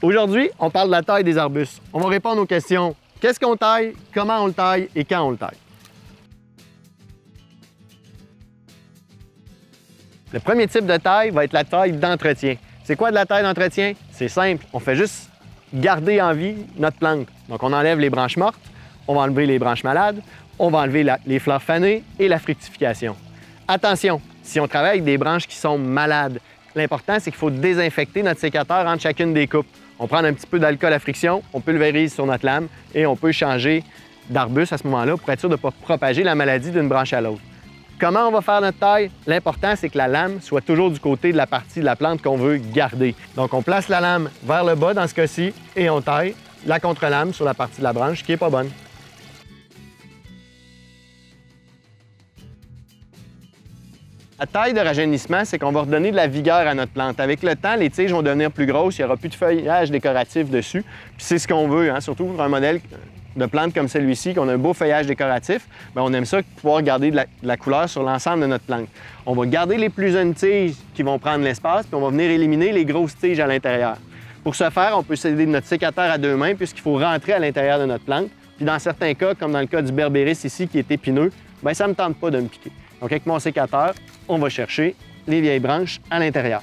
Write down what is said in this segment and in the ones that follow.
Aujourd'hui, on parle de la taille des arbustes. On va répondre aux questions qu'est-ce qu'on taille, comment on le taille et quand on le taille. Le premier type de taille va être la taille d'entretien. C'est quoi de la taille d'entretien? C'est simple, on fait juste garder en vie notre plante. Donc on enlève les branches mortes, on va enlever les branches malades, on va enlever les fleurs fanées et la fructification. Attention, si on travaille avec des branches qui sont malades, l'important c'est qu'il faut désinfecter notre sécateur entre chacune des coupes. On prend un petit peu d'alcool à friction, on pulvérise sur notre lame et on peut changer d'arbuste à ce moment-là pour être sûr de ne pas propager la maladie d'une branche à l'autre. Comment on va faire notre taille? L'important, c'est que la lame soit toujours du côté de la partie de la plante qu'on veut garder. Donc, on place la lame vers le bas dans ce cas-ci et on taille la contre-lame sur la partie de la branche qui n'est pas bonne. La taille de rajeunissement, c'est qu'on va redonner de la vigueur à notre plante. Avec le temps, les tiges vont devenir plus grosses, il n'y aura plus de feuillage décoratif dessus. Puis c'est ce qu'on veut, hein? Surtout pour un modèle de plante comme celui-ci, qu'on a un beau feuillage décoratif, bien, on aime ça pouvoir garder de la couleur sur l'ensemble de notre plante. On va garder les plus jeunes tiges qui vont prendre l'espace, puis on va venir éliminer les grosses tiges à l'intérieur. Pour ce faire, on peut s'aider de notre sécateur à deux mains puisqu'il faut rentrer à l'intérieur de notre plante. Puis dans certains cas, comme dans le cas du berbéris ici qui est épineux, bien, ça ne me tente pas de me piquer. Donc avec mon sécateur, on va chercher les vieilles branches à l'intérieur.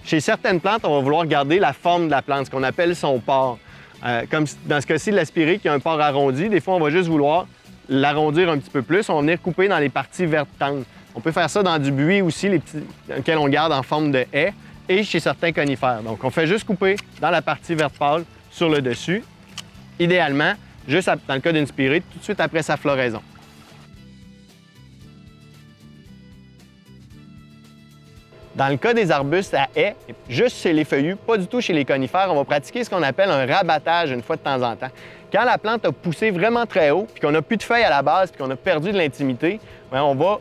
Chez certaines plantes, on va vouloir garder la forme de la plante, ce qu'on appelle son port. Comme dans ce cas-ci, l'aspirée qui a un port arrondi, des fois, on va juste vouloir l'arrondir un petit peu plus. On va venir couper dans les parties vertes tendres. On peut faire ça dans du buis aussi, lesquels on garde en forme de haie, et chez certains conifères. Donc, on fait juste couper dans la partie verte pâle sur le dessus, idéalement, juste dans le cas d'une spirée, tout de suite après sa floraison. Dans le cas des arbustes à haies, juste chez les feuillus, pas du tout chez les conifères, on va pratiquer ce qu'on appelle un rabattage une fois de temps en temps. Quand la plante a poussé vraiment très haut, puis qu'on n'a plus de feuilles à la base, puis qu'on a perdu de l'intimité, on va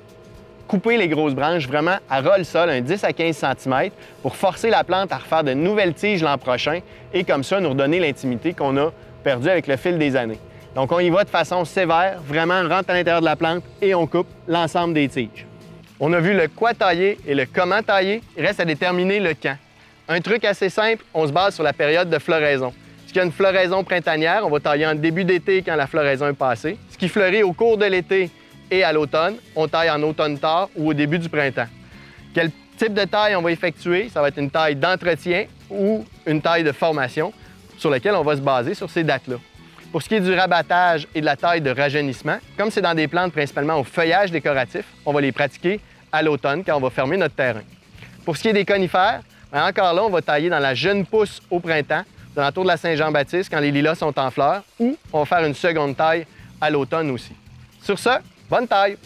couper les grosses branches vraiment à ras le sol, un 10 à 15 cm, pour forcer la plante à refaire de nouvelles tiges l'an prochain et comme ça nous redonner l'intimité qu'on a perdue avec le fil des années. Donc on y va de façon sévère, vraiment on rentre à l'intérieur de la plante et on coupe l'ensemble des tiges. On a vu le quoi tailler et le comment tailler, il reste à déterminer le quand. Un truc assez simple, on se base sur la période de floraison. S'il y a une floraison printanière, on va tailler en début d'été quand la floraison est passée. Ce qui fleurit au cours de l'été et à l'automne, on taille en automne tard ou au début du printemps. Quel type de taille on va effectuer? Ça va être une taille d'entretien ou une taille de formation sur laquelle on va se baser sur ces dates-là. Pour ce qui est du rabattage et de la taille de rajeunissement, comme c'est dans des plantes principalement au feuillage décoratif, on va les pratiquer à l'automne quand on va fermer notre terrain. Pour ce qui est des conifères, bien encore là, on va tailler dans la jeune pousse au printemps, aux alentours de la Saint-Jean-Baptiste quand les lilas sont en fleurs, ou on va faire une seconde taille à l'automne aussi. Sur ce, bonne taille!